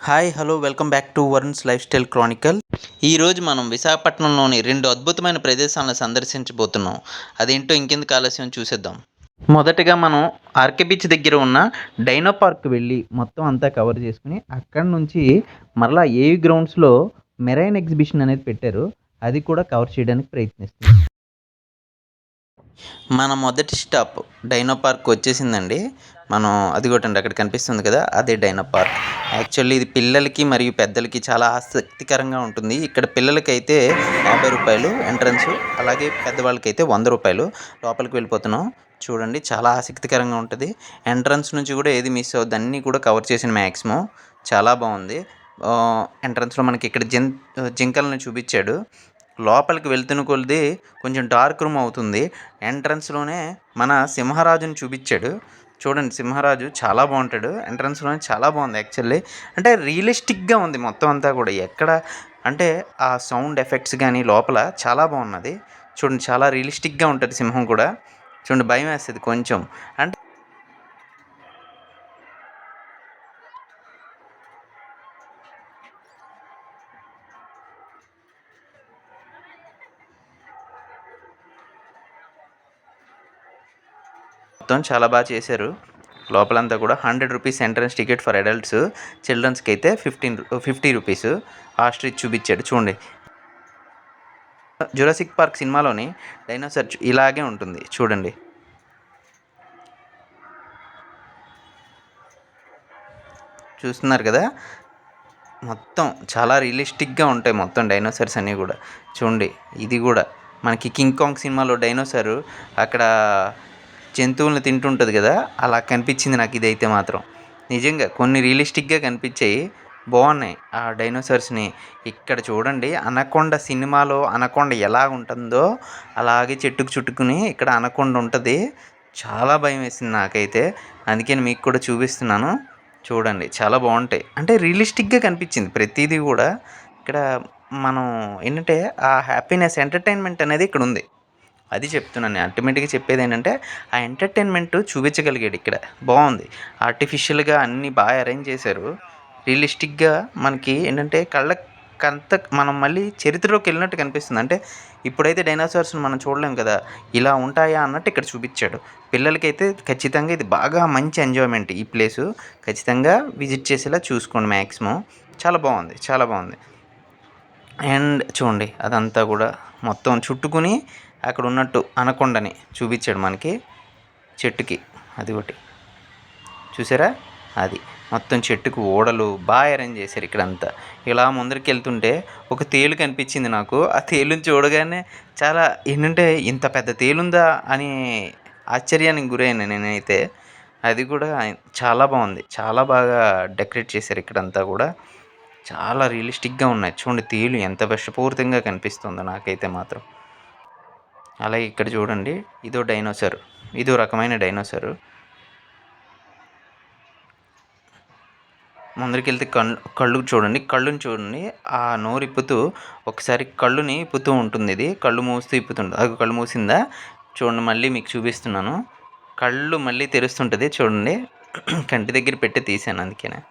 Hi hello welcome back to Varun's life style Chronicle. ఈరోజు మనం విశాఖపట్నంలోని 2 అద్భుతమైన ప్రదేశాలను సందర్శించబోతున్నాం. అదేంటో ఇంకెందుకు ఆలస్యం చూసేద్దాం. మొదటగా మనం ఆర్కే బీచ్ దగ్గర ఉన్న డైనో పార్క్ వెళ్ళి మొత్తం అంతా కవర్ చేసుకుని అక్కడి నుంచి మరలా ఏవి గ్రౌండ్స్లో మెరైన్ ఎగ్జిబిషన్ అనేది పెట్టారు, అది కూడా కవర్ చేయడానికి ప్రయత్నిస్తుంది. మన మొదటి స్టాప్ డైనో పార్క్ వచ్చేసిందండి. మనం అది కూడా అక్కడ కనిపిస్తుంది కదా, అదే డైనో పార్క్. యాక్చువల్లీ ఇది పిల్లలకి మరియు పెద్దలకి చాలా ఆసక్తికరంగా ఉంటుంది. ఇక్కడ పిల్లలకైతే 50 రూపాయలు ఎంట్రన్స్, అలాగే పెద్దవాళ్ళకైతే 100 రూపాయలు. లోపలికి వెళ్ళిపోతున్నాం చూడండి, చాలా ఆసక్తికరంగా ఉంటుంది. ఎంట్రన్స్ నుంచి కూడా ఏది మిస్ అవుద్ది, అన్నీ కూడా కవర్ చేసిన మ్యాక్సిమం చాలా బాగుంది. ఎంట్రన్స్లో మనకి ఇక్కడ జింకలను చూపించాడు. లోపలికి వెళ్తున్న కొలది కొంచెం డార్క్ రూమ్ అవుతుంది. ఎంట్రన్స్లోనే మన సింహరాజుని చూపించాడు. చూడండి, సింహరాజు చాలా బాగుంటాడు. ఎంట్రన్స్లోనే చాలా బాగుంది యాక్చువల్లీ. అంటే రియలిస్టిక్గా ఉంది మొత్తం అంతా కూడా. ఎక్కడ అంటే ఆ సౌండ్ ఎఫెక్ట్స్ కానీ లోపల చాలా బాగున్నది. చూడండి, చాలా రియలిస్టిక్గా ఉంటుంది సింహం కూడా. చూడండి, భయం వేస్తుంది కొంచెం. అంటే మొత్తం చాలా బాగా చేశారు. లోపలంతా కూడా 100 rupees entrance ticket for adults, చిల్డ్రన్స్కి అయితే 50 రూపీస్. ఆస్ట్రిచ్ చూపించాడు చూడండి. జురాసిక్ పార్క్ సినిమాలోని డైనోసార్ ఇలాగే ఉంటుంది చూడండి. చూస్తున్నారు కదా, మొత్తం చాలా రియలిస్టిక్గా ఉంటాయి మొత్తం డైనోసార్స్ అన్నీ కూడా. చూడండి, ఇది కూడా మనకి కింగ్ కాంగ్ సినిమాలో డైనోసారు అక్కడ జంతువులను తింటుంటుంది కదా, అలా కనిపించింది నాకు ఇదైతే మాత్రం. నిజంగా కొన్ని రియలిస్టిక్గా కనిపించాయి, బాగున్నాయి ఆ డైనోసార్స్ని. ఇక్కడ చూడండి, అనకొండ సినిమాలో అనకొండ ఎలా ఉంటుందో అలాగే చెట్టుకు చుట్టుకుని ఇక్కడ అనకొండ ఉంటుంది. చాలా భయం వేసింది నాకైతే, అందుకని మీకు కూడా చూపిస్తున్నాను. చూడండి, చాలా బాగుంటాయి. అంటే రియలిస్టిక్గా కనిపించింది ప్రతిదీ కూడా. ఇక్కడ మనం ఏంటంటే ఆ హ్యాపీనెస్, ఎంటర్టైన్మెంట్ అనేది ఇక్కడ ఉంది. అది చెప్తున్నాను నేను. అల్టిమేట్గా చెప్పేది ఏంటంటే ఆ ఎంటర్టైన్మెంట్ చూపించగలిగాడు ఇక్కడ. బాగుంది, ఆర్టిఫిషియల్గా అన్నీ బాగా అరేంజ్ చేశారు. రియలిస్టిక్గా మనకి ఏంటంటే కళ్ళకంత మనం మళ్ళీ చరిత్రలోకి వెళ్ళినట్టు కనిపిస్తుంది. అంటే ఇప్పుడైతే డైనోసార్స్ని మనం చూడలేం కదా, ఇలా ఉంటాయా అన్నట్టు ఇక్కడ చూపించాడు. పిల్లలకైతే ఖచ్చితంగా ఇది బాగా మంచి ఎంజాయ్మెంట్. ఈ ప్లేసు ఖచ్చితంగా విజిట్ చేసేలా చూసుకోండి మ్యాక్సిమం. చాలా బాగుంది, చాలా బాగుంది. అండ్ చూడండి, అదంతా కూడా మొత్తం చుట్టుకుని అక్కడ ఉన్నట్టు అనకొండని చూపించాడు మనకి చెట్టుకి. అది ఒకటి చూసారా, అది మొత్తం చెట్టుకు ఓడలు బాగా అరేంజ్ చేశారు ఇక్కడంతా. ఇలా ముందరికి వెళ్తుంటే ఒక తేలు కనిపించింది నాకు. ఆ తేలుని చూడగానే చాలా ఏంటంటే ఇంత పెద్ద తేలుందా అని ఆశ్చర్యానికి గురైన నేనైతే. అది కూడా చాలా బాగుంది, చాలా బాగా డెకరేట్ చేశారు ఇక్కడంతా కూడా. చాలా రియలిస్టిక్గా ఉన్నాయి. చూడండి, తేలు ఎంత విషపూరితంగా కనిపిస్తుందో నాకైతే మాత్రం. అలాగే ఇక్కడ చూడండి, ఇదో డైనోసార్, ఇదో రకమైన డైనోసారు. ముందరికి వెళ్తే కళ్ళు చూడండి, కళ్ళుని చూడండి. ఆ నోరు ఇప్పుతూ ఒకసారి కళ్ళుని ఇప్పుతూ ఉంటుంది. ఇది కళ్ళు మూస్తూ ఇప్పుతుంది. అది కళ్ళు మూసిందా చూడండి, మళ్ళీ మీకు చూపిస్తున్నాను. కళ్ళు మళ్ళీ తెరుస్తుంటుంది చూడండి. కంటి దగ్గర పెట్టి తీసాను అందుకనే.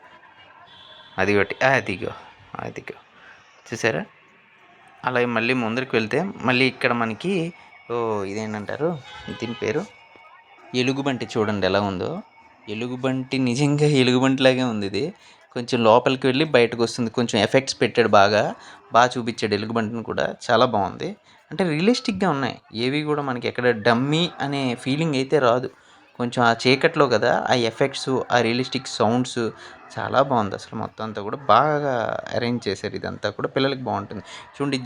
అది ఒకటి, అదిగో అదిగో చూసారా. అలాగే మళ్ళీ ముందరికి వెళ్తే మళ్ళీ ఇక్కడ మనకి ఇదేంటంటారు దీని పేరు, ఎలుగుబంటి. చూడండి ఎలా ఉందో ఎలుగుబంటి, నిజంగా ఎలుగుబంటిలాగే ఉంది ఇది. కొంచెం లోపలికి వెళ్ళి బయటకు వస్తుంది. కొంచెం ఎఫెక్ట్స్ పెట్టాడు, బాగా చూపించాడు ఎలుగుబంటిని కూడా. చాలా బాగుంది. అంటే రియలిస్టిక్గా ఉన్నాయి ఏవి కూడా. మనకి ఎక్కడ డమ్మీ అనే ఫీలింగ్ అయితే రాదు. కొంచెం ఆ చీకట్లో కదా, ఆ ఎఫెక్ట్స్, ఆ రియలిస్టిక్ సౌండ్స్ చాలా బాగుంది. అసలు మొత్తం అంతా కూడా బాగా అరేంజ్ చేశారు. ఇదంతా కూడా పిల్లలకి బాగుంటుంది. చూడండి,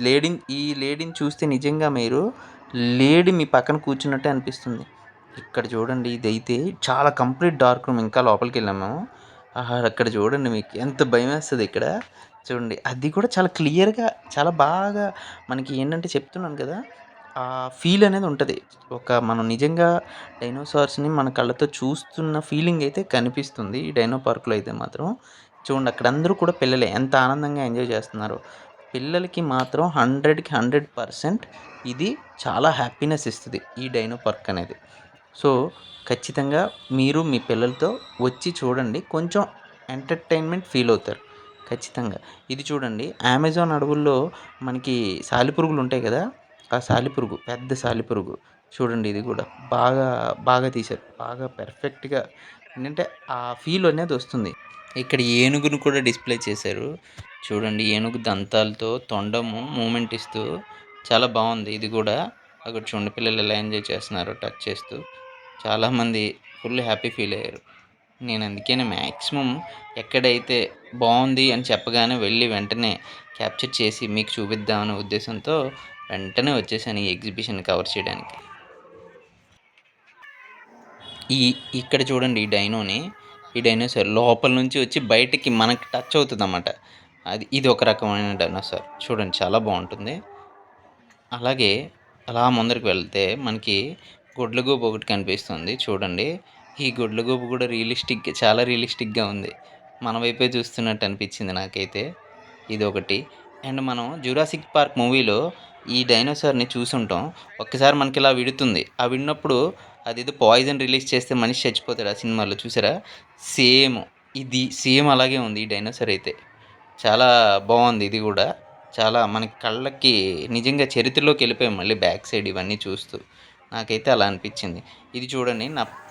ఈ లేడీని చూస్తే నిజంగా మీరు లేడీ మీ పక్కన కూర్చున్నట్టే అనిపిస్తుంది. ఇక్కడ చూడండి, ఇదైతే చాలా కంప్లీట్ డార్క్ రూమ్. ఇంకా లోపలికి వెళ్ళాము. అక్కడ చూడండి, మీకు ఎంత భయం వేస్తుంది ఇక్కడ. చూడండి, అది కూడా చాలా క్లియర్గా, చాలా బాగా మనకి ఏంటంటే చెప్తున్నాను కదా, ఆ ఫీల్ అనేది ఉంటుంది. మనం నిజంగా డైనోసార్స్ని మన కళ్ళతో చూస్తున్న ఫీలింగ్ అయితే కనిపిస్తుంది ఈ డైనో పార్క్లో అయితే మాత్రం. చూడండి, అక్కడ అందరూ కూడా పిల్లలే ఎంత ఆనందంగా ఎంజాయ్ చేస్తున్నారు. పిల్లలకి మాత్రం 100కి 100% ఇది చాలా హ్యాపీనెస్ ఇస్తుంది ఈ డైనో పార్క్ అనేది. సో ఖచ్చితంగా మీరు మీ పిల్లలతో వచ్చి చూడండి, కొంచెం ఎంటర్టైన్మెంట్ ఫీల్ అవుతారు. ఖచ్చితంగా. ఇది చూడండి, అమెజాన్ అడవుల్లో మనకి సాలిపురుగులు ఉంటాయి కదా! ఆ సాలిపురుగు, పెద్ద సాలిపురుగు. చూడండి ఇది కూడా బాగా, బాగా తీశారు. బాగా పర్ఫెక్ట్‌గా ఏంటంటే ఆ ఫీల్ అనేది వస్తుంది. ఇక్కడ ఏనుగును కూడా డిస్‌ప్లే చేశారు. చూడండి ఏనుగు దంతాలతో తొండము మూవ్‌మెంట్ ఇస్తూ చాలా బావుంది ఇది గూడా. అక్కడ చూడండి పిల్లలు ఎలా ఎంజాయ్ చేస్తున్నారో టచ్ చేస్తూ. చాలామంది ఫుల్ హ్యాపీ ఫీల్ అయ్యారు. నేను అందుకనే మాక్సిమం ఎక్కడైతే బావుంది అని చెప్పగానే వెళ్ళి వెంటనే క్యాప్చర్ చేసి మీకు చూపిద్దామనే ఉద్దేశంతో వెంటనే వచ్చేసాను ఈ ఎగ్జిబిషన్ కవర్ చేయడానికి. ఈ ఇక్కడ చూడండి ఈ డైనోని, ఈ డైనోసార్ లోపల నుంచి వచ్చి బయటికి మనకి టచ్ అవుతుందన్నమాట. ఇది ఒక రకమైన డైనోసార్. చూడండి చాలా బావుంటుంది. అలాగే అలా ముందరికి వెళ్తే మనకి గుడ్లగూబ ఒకటి కనిపిస్తుంది చూడండి. ఈ గుడ్లగూబ కూడా చాలా రియలిస్టిక్‌గా ఉంది. మన వైపే చూస్తున్నట్టు అనిపించింది నాకైతే. ఇదొకటి. అండ్ మనం 'జురాసిక్ పార్క్' మూవీలో ఈ డైనోసార్‌ని చూసుంటాం. ఒక్కసారి మనకిలా విడుతుంది. ఆ విడినప్పుడు అదేదో పాయిజన్ రిలీజ్ చేస్తే మనిషి చచ్చిపోతాడు ఆ సినిమాలో చూసారా? సేమ్ ఇది సేమ్ అలాగే ఉంది ఈ డైనోసార్ అయితే. చాలా బావుంది ఇది గూడా. చాలా మనకి కళ్ళకి నిజంగా చరిత్రలోకెళ్ళిపోయాం మళ్ళీ బ్యాక్ సైడ్ ఇవన్నీ చూస్తూ. నాకైతే అలా అనిపిచ్చింది. ఇది చూడండి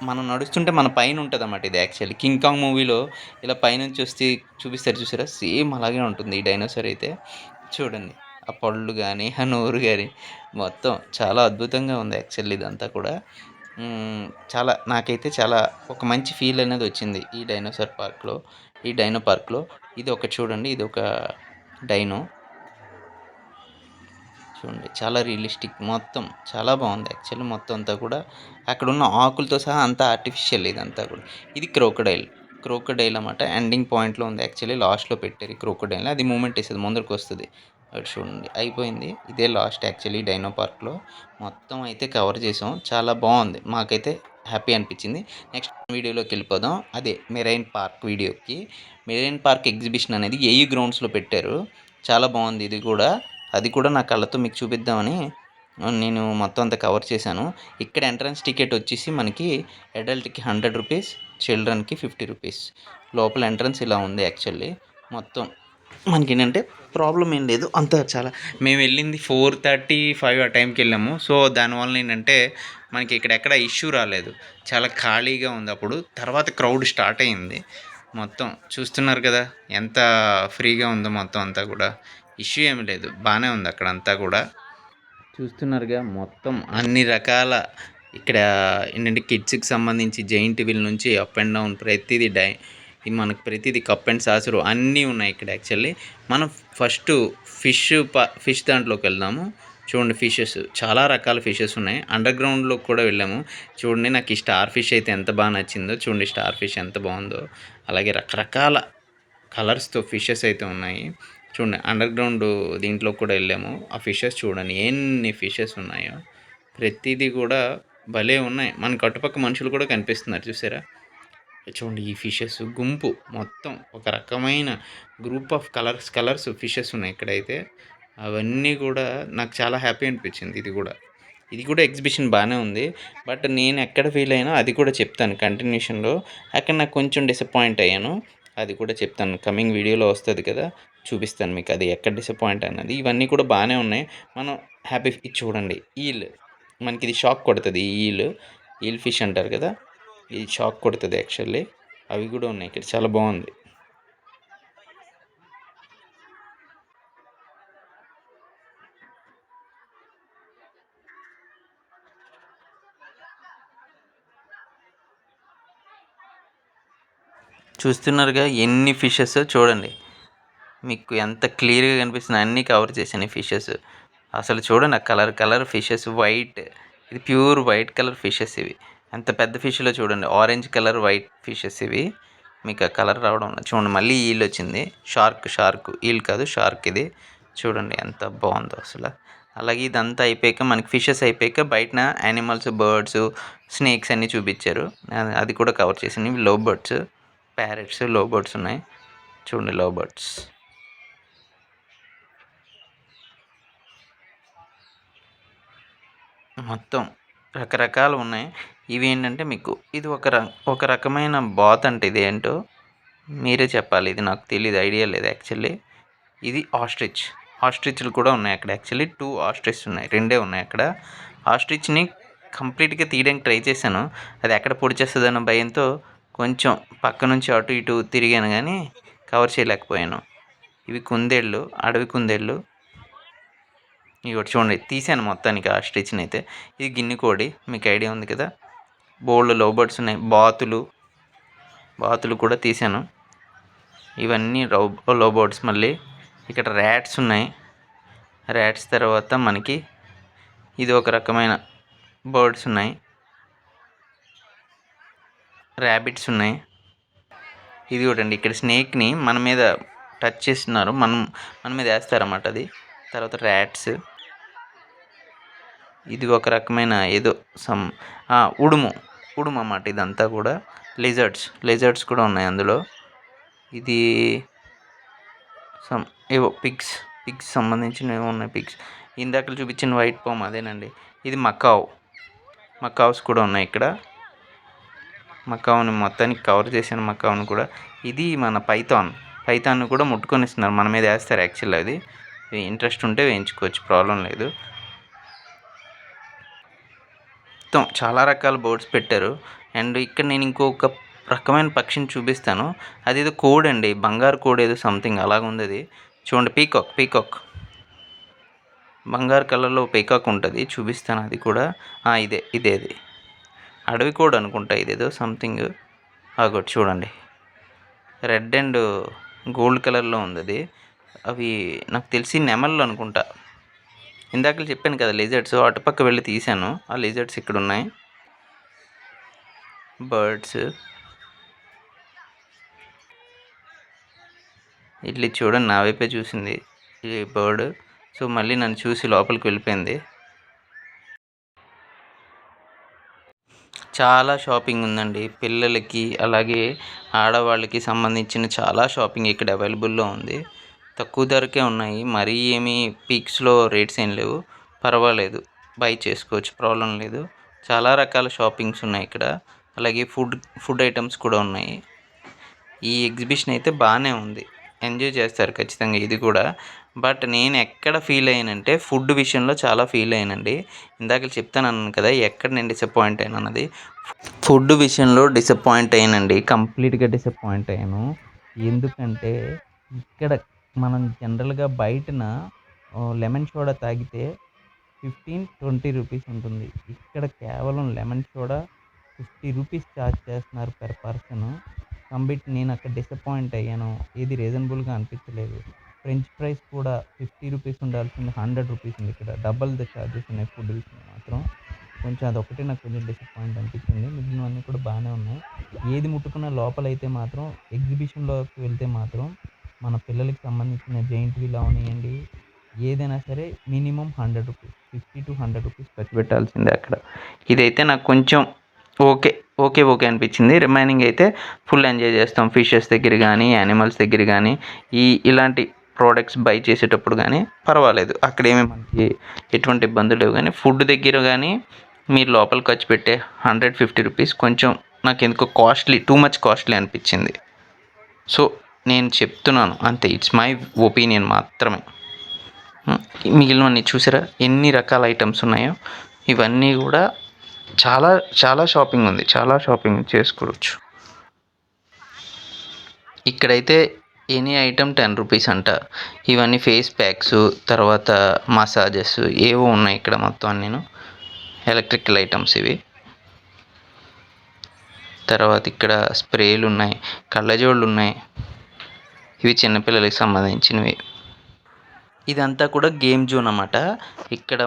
మనం నడుస్తుంటే మన పైన ఉంటదన్నమాట ఇది యాక్చువల్లీ. 'కింగ్ కాంగ్' మూవీలో ఇలా పైనుంచి వస్తే చూపిస్తారు చూసారా? సేమ్ అలాగే ఉంటుంది ఈ డైనోసార్ అయితే. చూడండి. ఆ పళ్ళు గాని, ఆ నోరు గాని మొత్తం చాలా అద్భుతంగా ఉంది యాక్చువల్లీ ఇదంతా కూడా. నాకైతే చాలా ఒక మంచి ఫీల్ అనేది వచ్చింది ఈ డైనోసార్ పార్క్‌లో. ఈ డైనో పార్క్‌లో. ఇది ఒకటి చూడండి. ఇదొక డైనో. చూడండి చాలా రియలిస్టిక్ మొత్తం చాలా బాగుంది యాక్చువల్లీ మొత్తం అంతా కూడా. అక్కడున్న ఆకులతో సహా అంతా ఆర్టిఫిషియల్ ఇదంతా కూడా. ఇది క్రోకడైల్ అన్నమాట. ఎండింగ్ పాయింట్‌లో ఉంది యాక్చువల్లీ లాస్ట్‌లో పెట్టారు ఈ క్రోకడైల్. అది మూవ్‌మెంట్ ఇస్తది ముందరకొస్తది. అటు చూడండి అయిపోయింది. ఇదే లాస్ట్ యాక్చువల్లీ డైనో పార్క్‌లో. మొత్తం అయితే కవర్ చేసాం. చాలా బాగుంది. మాకైతే హ్యాపీ అనిపించింది. నెక్స్ట్ వీడియోలోకెళ్ళిపోదాం. అదే మెరైన్ పార్క్ వీడియోకి. మెరైన్ పార్క్ ఎగ్జిబిషన్ అనేది ఏయూ గ్రౌండ్స్‌లో పెట్టారు. చాలా బాగుంది ఇది కూడా. అది కూడా నా కళ్ళతో మీకు చూపిద్దామని నేను మొత్తం అంతా కవర్ చేశాను. ఇక్కడ ఎంట్రన్స్ టికెట్ వచ్చేసి మనకి అడల్ట్‌కి రూ. 100, చిల్డ్రన్‌కి రూ. 50. లోపల ఎంట్రన్స్ ఇలా ఉంది యాక్చువల్లీ. మొత్తం మనకేంటంటే ప్రాబ్లమ్ ఏం లేదు. అంతా చాలా మేము వెళ్ళింది 4:35 ఆ టైంకి వెళ్ళాము. సో దానివల్ల ఏంటంటే మనకి ఇక్కడ ఎక్కడ ఇష్యూ రాలేదు. చాలా ఖాళీగా ఉంది అప్పుడు. తర్వాత క్రౌడ్ స్టార్ట్ అయింది. మొత్తం చూస్తున్నారు కదా ఎంత ఫ్రీగా ఉందో మొత్తం అంతా కూడా. ఇష్యూ ఏమి లేదు. బాగానే ఉంది అక్కడంతా కూడా. చూస్తున్నారుగా మొత్తం అన్ని రకాల ఇక్కడ ఏంటంటే కిడ్స్‌కి సంబంధించి జెయింట్ వీల్ నుంచి అప్ అండ్ డౌన్ ప్రతిదీ మనకు ప్రతిదీ కప్ అండ్ సాసరు అన్నీ ఉన్నాయి ఇక్కడ యాక్చువల్లీ. మనం ఫస్టు ఫిష్ దాంట్లోకి వెళ్దాము. చూడండి ఫిషెస్ చాలా రకాల ఫిషెస్ ఉన్నాయి. అండర్ గ్రౌండ్‌లోకి కూడా వెళ్ళాము. చూడండి నాకు ఈ స్టార్ ఫిష్ అయితే ఎంత బాగా నచ్చిందో చూడండి స్టార్ ఫిష్ ఎంత బాగుందో. అలాగే రకరకాల కలర్స్‌తో ఫిషెస్ అయితే ఉన్నాయి. చూడండి అండర్ గ్రౌండ్ దీంట్లో కూడా వెళ్ళాము. ఆ ఫిషెస్ చూడండి ఎన్ని ఫిషెస్ ఉన్నాయో. ప్రతిదీ కూడా భలే ఉన్నాయి. మనకు అటుపక్క మనుషులు కూడా కనిపిస్తున్నారు చూసారా? చూడండి ఈ ఫిషెస్ గుంపు మొత్తం ఒక రకమైన గ్రూప్ ఆఫ్ కలర్స్ ఫిషెస్ ఉన్నాయి ఇక్కడైతే. అవన్నీ కూడా నాకు చాలా హ్యాపీ అనిపించింది ఇది కూడా ఎగ్జిబిషన్ బాగానే ఉంది. బట్ నేను ఎక్కడ ఫీల్ అయ్యానో అది కూడా చెప్తాను కంటిన్యూషన్‌లో. అక్కడ నాకు కొంచెం డిసప్పాయింట్ అయ్యాను. అది కూడా చెప్తాను. కమింగ్ వీడియోలో వస్తది కదా! చూపిస్తాను మీకు అది ఎక్కడ డిసప్పాయింట్ అన్నది. ఇవన్నీ కూడా బాగానే ఉన్నాయి. మనం ఇది చూడండి మనకిది షాక్ కొడతది ఈల్ ఫిష్ అంటారు కదా! ఇది షాక్ కొడతది యాక్చువల్లీ. అవి కూడా ఉన్నాయి ఇక్కడ చాలా బాగుంది. చూస్తున్నారుగా ఎన్ని ఫిషెసో చూడండి. మీకు ఎంత క్లియర్‌గా కనిపిస్తున్నాయో అన్నీ కవర్ చేశాను ఈ ఫిషెస్. అసలు చూడండి ఆ కలర్ ఫిషెస్ వైట్. ఇది ప్యూర్ వైట్ కలర్ ఫిషెస్ ఇవి. ఎంత పెద్ద ఫిష్‌లో చూడండి ఆరెంజ్ కలర్ వైట్ ఫిషెస్ ఇవి. మీకు ఆ కలర్ రావడం చూడండి మళ్ళీ ఈల్ వచ్చింది. షార్క్ ఈల్ కాదు షార్క్ ఇది. చూడండి ఎంత బాగుందో అసలు. అలాగే ఇదంతా అయిపోయాక మనకి ఫిషెస్ అయిపోయాక బయటన యానిమల్స్, బర్డ్స్, స్నేక్స్ అన్నీ చూపించారు. అది కూడా కవర్ చేశాను. ఇవి love birds, parrots, love birds ఉన్నాయి. చూడండి లవ్ బర్డ్స్. మొత్తం రకరకాలు ఉన్నాయి. ఇవి ఏంటంటే మీకు ఇది ఒక రకమైన బాత్ అంట ఇదేంటో మీరే చెప్పాలి. ఇది నాకు తెలీదు. ఐడియా లేదు యాక్చువల్లీ. ఇది ఆస్ట్రిచ్. ఆస్ట్రిచ్‌లు కూడా ఉన్నాయి అక్కడ. యాక్చువల్లీ 2 ఆస్ట్రిచ్ ఉన్నాయి. 2 ఉన్నాయి అక్కడ. ఆస్ట్రిచ్‌ని కంప్లీట్‌గా తీయడానికి ట్రై చేశాను. అది ఎక్కడ పొడి చేస్తదన్న భయంతో కొంచెం పక్క నుంచి అటు ఇటు తిరిగాను గానీ కవర్ చేయలేకపోయాను. ఇవి కుందేళ్ళు, అడవి కుందేళ్ళు. ఇగోటి చూడండి, తీశాను మొత్తానికి ఆస్ట్రిచ్‌నైతే. ఇది గిన్నె కోడి, మీకు ఐడియా ఉంది కదా! బోలెడు లవ్ బర్డ్స్ ఉన్నాయి. బాతులు కూడా తీశాను. ఇవన్నీ లవ్ బర్డ్స్. మళ్ళీ ఇక్కడ ర్యాట్స్ ఉన్నాయి. ర్యాట్స్ తర్వాత మనకి ఇది ఒక రకమైన బర్డ్స్ ఉన్నాయి. ర్యాబిట్స్ ఉన్నాయి. ఇది చూడండి, ఇక్కడ స్నేక్ని మన మీద టచ్ చేస్తున్నారు. మన మీద వేస్తారన్నమాట అది. తర్వాత ర్యాట్స్. ఇది ఒక రకమైన ఏదో ఉడుము అన్నమాట ఇదంతా కూడా. లిజర్డ్స్ కూడా ఉన్నాయి అందులో. ఇది ఏవో పిగ్స్ సంబంధించినవి ఏవో ఉన్నాయి. పిగ్స్ ఇందాక చూపించిన వైట్ పామ్ అదేనండి. ఇది మకావ్స్ కూడా ఉన్నాయి ఇక్కడ. మకావ్ని మొత్తానికి కవర్ చేశాను. మకావ్ని కూడా. ఇది మన పైథాన్ కూడా ముట్టుకొని ఇస్తున్నారు. మన మీద వేస్తారు యాక్చువల్. అది ఇంట్రెస్ట్ ఉంటే వేయించుకోవచ్చు, ప్రాబ్లం లేదు. మొత్తం చాలా రకాల బర్డ్స్ పెట్టారు. అండ్ ఇక్కడ నేను ఇంకొక రకమైన పక్షిని చూపిస్తాను. అదేదో కోడి అండి, బంగారు కోడి ఏదో సంథింగ్ అలాగుంది అది. చూడండి, పీకాక్ బంగారు కలర్లో పీకాక్ ఉంటుంది. చూపిస్తాను అది కూడా. ఇదే అది అడవి కోడి అనుకుంటా. ఇదేదో సంథింగ్. అగోటి చూడండి, రెడ్ అండ్ గోల్డ్ కలర్లో ఉంది అది. అవి నాకు తెలిసి నెమళ్ళు అనుకుంటా. ఇందాక చెప్పాను కదా లిజర్డ్స్, అటుపక్క వెళ్ళి తీశాను. ఆ లిజర్డ్స్ ఇక్కడ ఉన్నాయి. బర్డ్స్ ఇట్లా చూడండి, నా వైపే చూసింది ఈ బర్డ్. సో మళ్ళీ నన్ను చూసి లోపలికి వెళ్ళిపోయింది. చాలా షాపింగ్ ఉందండి పిల్లలకి, అలాగే ఆడవాళ్ళకి సంబంధించిన చాలా షాపింగ్ ఇక్కడ అవైలబుల్లో ఉంది. తక్కువ ధరకే ఉన్నాయి. మరీ ఏమీ పీక్స్లో రేట్స్ ఏం లేవు. పర్వాలేదు, బై చేసుకోవచ్చు, ప్రాబ్లం లేదు. చాలా రకాల షాపింగ్స్ ఉన్నాయి ఇక్కడ. అలాగే ఫుడ్ ఐటమ్స్ కూడా ఉన్నాయి. ఈ ఎగ్జిబిషన్ అయితే బాగానే ఉంది. ఎంజాయ్ చేస్తారు ఖచ్చితంగా ఇది కూడా. బట్ నేను ఎక్కడ ఫీల్ అయ్యానంటే ఫుడ్ విషయంలో చాలా ఫీల్ అయ్యానండి. ఇందాక చెప్తానన్నాను కదా ఎక్కడ నేను డిసప్పాయింట్ అయ్యాను అన్నది. ఫుడ్ విషయంలో డిసప్పాయింట్ అయ్యానండి. కంప్లీట్గా డిసప్పాయింట్ అయ్యాను. ఎందుకంటే ఇక్కడ మనం జనరల్గా బయటన లెమన్ సోడా తాగితే 15-20 రూపీస్ ఉంటుంది. ఇక్కడ కేవలం లెమన్ సోడా 50 రూపీస్ ఛార్జ్ చేస్తున్నారు పర్ పర్సన్. కాబట్టి నేను అక్కడ డిసప్పాయింట్ అయ్యాను. ఏది రీజనబుల్గా అనిపించలేదు. ఫ్రెంచ్ ఫ్రైస్ కూడా 50 రూపీస్ ఉండాల్సింది 100 రూపీస్ ఉంది. ఇక్కడ డబల్ ద ఛార్జెస్ ఉన్నాయి ఫుడ్ విషయంలో మాత్రం. కొంచెం అదొకటే నాకు కొంచెం డిసప్పాయింట్ అనిపించింది. మిగిలినవన్నీ కూడా బాగానే ఉన్నాయి. ఏది ముట్టుకున్న లోపలైతే మాత్రం ఎగ్జిబిషన్లోకి వెళ్తే మాత్రం మన పిల్లలకి సంబంధించిన జైంట్ వీల్ అవనివ్వండి, ఏదైనా సరే మినిమం 100 రూపీస్, 50-100 రూపీస్ ఖర్చు పెట్టాల్సిందే అక్కడ. ఇదైతే నాకు కొంచెం ఓకే అనిపించింది. రిమైనింగ్ అయితే ఫుల్ ఎంజాయ్ చేస్తాం. ఫిషెస్ దగ్గర కానీ, యానిమల్స్ దగ్గర కానీ, ఇలాంటి ప్రోడక్ట్స్ బై చేసేటప్పుడు కానీ పర్వాలేదు. అక్కడేమీ మనకి ఎటువంటి ఇబ్బందులు లేవు. కానీ ఫుడ్ దగ్గర కానీ మీరు లోపల ఖర్చు పెట్టే 150 రూపీస్ కొంచెం నాకు ఎందుకో టూ మచ్ కాస్ట్లీ అనిపించింది. సో నేను చెప్తున్నాను అంతే. ఇట్స్ మై ఒపీనియన్ మాత్రమే. మిగిలినవన్నీ చూసారా ఎన్ని రకాల ఐటమ్స్ ఉన్నాయో. ఇవన్నీ కూడా చాలా చాలా షాపింగ్ ఉంది. చాలా షాపింగ్ చేసుకోవచ్చు. ఇక్కడైతే ఎనీ ఐటమ్ 10 రూపీస్ అంట. ఇవన్నీ ఫేస్ ప్యాక్స్, తర్వాత మసాజెస్ ఏవో ఉన్నాయి ఇక్కడ మొత్తం. నేను ఎలక్ట్రికల్ ఐటమ్స్ ఇవి. తర్వాత ఇక్కడ స్ప్రేలు ఉన్నాయి, కళ్ళజోళ్ళు ఉన్నాయి. ఇవి చిన్నపిల్లలకి సంబంధించినవి. ఇదంతా కూడా గేమ్ జోన్ అన్నమాట. ఇక్కడ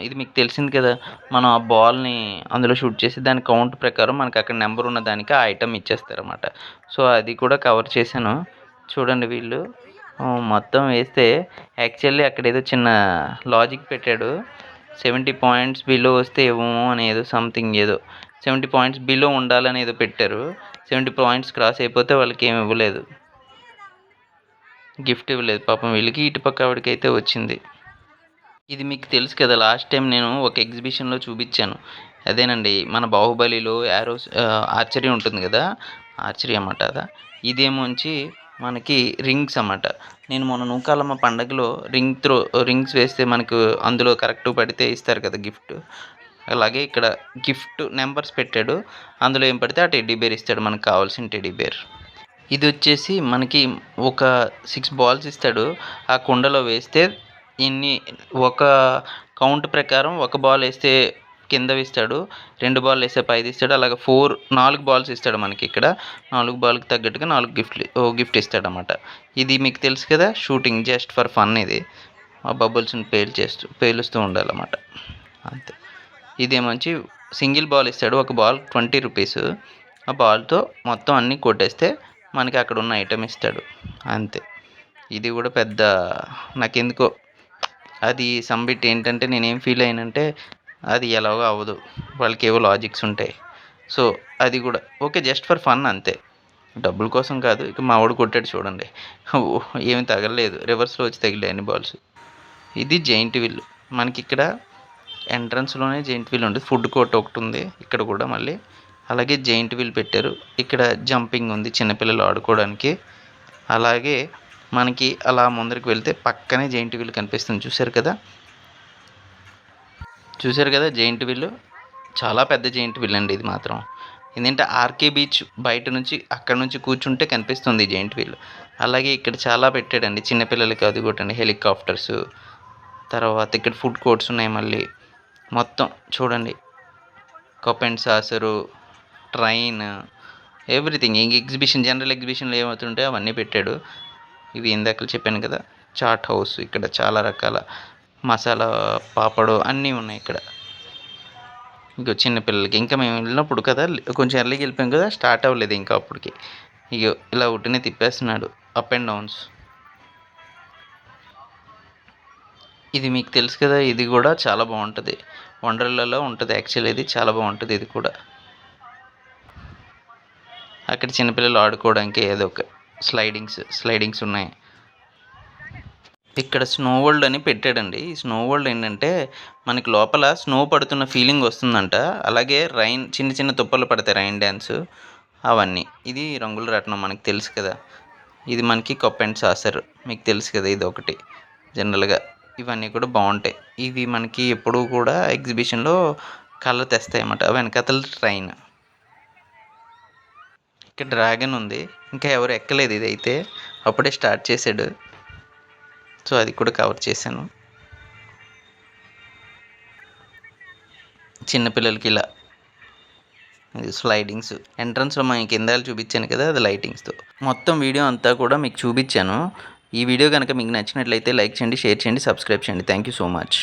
ఇది మీకు తెలిసింది కదా, మనం ఆ బాల్ని అందులో షూట్ చేసి దాని కౌంట్ ప్రకారం మనకు అక్కడ నెంబర్ ఉన్న దానికి ఆ ఐటమ్ ఇచ్చేస్తారన్నమాట. సో అది కూడా కవర్ చేశాను. చూడండి, వీళ్ళు మొత్తం వేస్తే యాక్చువల్లీ అక్కడ ఏదో చిన్న లాజిక్ పెట్టాడు. 70 పాయింట్స్ బిలో వస్తే ఇవ్వము అని ఏదో సంథింగ్, ఏదో 70 పాయింట్స్ బిలో ఉండాలని ఏదో పెట్టారు. 70 పాయింట్స్ క్రాస్ అయిపోతే వాళ్ళకి ఏమి ఇవ్వలేదు, గిఫ్ట్ ఇవ్వలేదు పాపం వీళ్ళకి. ఇటుపక్క ఆవిడకైతే వచ్చింది. ఇది మీకు తెలుసు కదా, లాస్ట్ టైం నేను ఒక ఎగ్జిబిషన్లో చూపించాను. అదేనండి మన 'బాహుబలిలో' ఆర్చరీ ఉంటుంది కదా! ఆర్చరీ అన్నమాట అదా. ఇదేమోంచి మనకి రింగ్స్ అన్నమాట. నేను మొన్న నూకాలమ్మ పండగలో రింగ్స్ వేస్తే మనకు అందులో కరెక్ట్ పడితే ఇస్తారు కదా గిఫ్ట్. అలాగే ఇక్కడ గిఫ్ట్ నంబర్స్ పెట్టాడు. అందులో ఏం పడితే ఆ టెడ్డీ బేర్ ఇస్తాడు మనకు కావాల్సిన టెడ్డీ బేర్. ఇదొచ్చేసి మనకి ఒక 6 బాల్స్ ఇస్తాడు. ఆ కుండలో వేస్తే ఇన్ని ఒక కౌంట్ ప్రకారం ఒక బాల్ ఏస్తే కిందవిస్తాడు. 2 బాల్లేస్తే పైదిస్తాడు. అలాగ 4 బాల్స్ ఇస్తాడు మనకిక్కడ. 4 బాల్‌కి తగ్గట్టుగా 4 గిఫ్ట్ ఇస్తాడనమాట. ఇది మీకు తెలుసు కదా! షూటింగ్ జస్ట్ ఫర్ ఫన్ ఇది. ఆ బబుల్స్‌ని పేలుస్తూ ఉండాలన్నమాట. అంతే. ఇదేమొచ్చి సింగిల్ బాల్ ఇస్తాడు. ఒక బాల్ 20 రూపీస్. ఆ బాల్‌తో మొత్తం అన్నీ కొట్టేస్తే మనకి అక్కడున్న ఐటెమ్ ఇస్తాడు. అంతే. ఇది కూడా పెద్ద నాకెందుకో అది సంబిట్ ఏంటంటే నేనేం ఫీల్ అయ్యానంటే అది ఎలాగో అవ్వదు. వాళ్ళకేవో లాజిక్స్ ఉంటాయి. సో, అది కూడా ఓకే. జస్ట్ ఫర్ ఫన్ అంతే. డబ్బుల కోసం కాదు. ఇక మా వాడు కొట్టాడు చూడండి. ఏమి తగలలేదు. రివర్స్‌లో వచ్చి తగిలాయి అన్ని బాల్స్. ఇది జెయింట్ వీల్. మనకిక్కడ ఎంట్రన్స్‌లోనే జెయింట్ వీల్ ఉంటుంది. ఫుడ్ కోర్ట్ ఒకటుంది. ఇక్కడ కూడా మళ్ళీ. అలాగే జెయింట్ వీల్ పెట్టారు. ఇక్కడ జంపింగ్ ఉంది చిన్నపిల్లలు ఆడుకోవడానికి. అలాగే మనకి అలా ముందరికి వెళ్తే పక్కనే జెయింట్ వీల్ కనిపిస్తుంది. చూసారు కదా జెయింట్ వీల్. చాలా పెద్ద జెయింట్ వీల్ అండి ఇది మాత్రం. ఏంటంటే ఆర్కే బీచ్ బయట నుంచి అక్కడ నుంచి కూర్చుంటే కనిపిస్తుంది జెయింట్ వీల్. అలాగే ఇక్కడ చాలా పెట్టాడండి చిన్నపిల్లలకి అది కూడా హెలికాప్టర్స్. తర్వాత ఇక్కడ ఫుడ్ కోర్ట్స్ ఉన్నాయి మళ్ళీ. మొత్తం చూడండి. Cup and saucer, train, everything. ఇంక జనరల్ ఎగ్జిబిషన్లో ఏమవుతుంటాయో అవన్నీ పెట్టాడు. ఇవి ఇందాక చెప్పాను కదా! Chat house. ఇక్కడ చాలా రకాల మసాలా పాపడు అన్నీ ఉన్నాయి ఇక్కడ. ఇంకో చిన్న పిల్లలకి ఇంకా మేము వెళ్ళినప్పుడు కదా కొంచెం ఎర్లీగా వెళ్ళిపోయాం కదా, స్టార్ట్ అవ్వలేదు ఇంకా అప్పటికి. ఇగో ఇలా ఉట్టినే తిప్పేస్తున్నాడు అప్ అండ్ డౌన్స్. ఇది మీకు తెలుసు కదా, ఇది కూడా చాలా బాగుంటుంది. వండర్లాలో ఉంటుంది యాక్చువల్. ఇది చాలా బాగుంటుంది ఇది కూడా. అక్కడ చిన్నపిల్లలు ఆడుకోవడానికి ఏదో ఒక స్లైడింగ్స్ ఉన్నాయి. ఇక్కడ స్నో వరల్డ్ అని పెట్టాడండి. ఈ స్నో వరల్డ్ ఏంటంటే మనకి లోపల స్నో పడుతున్న ఫీలింగ్ వస్తుందంట. అలాగే చిన్న చిన్న తుప్పలు పడతాయి రైన్ డ్యాన్స్ అవన్నీ. ఇది రంగుల రాట్నం మనకు తెలుసు కదా. ఇది మనకి కప్ అండ్ సాసర్ మీకు తెలుసు కదా, ఇది ఒకటి జనరల్గా. ఇవన్నీ కూడా బాగుంటాయి. ఇవి మనకి ఎప్పుడూ కూడా ఎగ్జిబిషన్లో కలర్ తెస్తాయి అన్నమాట. వెనకాతల ట్రైన్. ఇక్కడ డ్రాగన్ ఉంది. ఇంకా ఎవరు ఎక్కలేదు. ఇదైతే అప్పుడే స్టార్ట్ చేశాడు. సో అది కూడా కవర్ చేశాను. చిన్నపిల్లలకి ఇలా స్లైడింగ్స్. ఎంట్రన్స్లో మనకి కిందాలు చూపించాను కదా, అది లైటింగ్స్తో. మొత్తం వీడియో అంతా కూడా మీకు చూపించాను. ఈ వీడియో కనుక మీకు నచ్చినట్లయితే లైక్ చేయండి, షేర్ చేయండి, సబ్స్క్రైబ్ చేయండి. Thank you so much.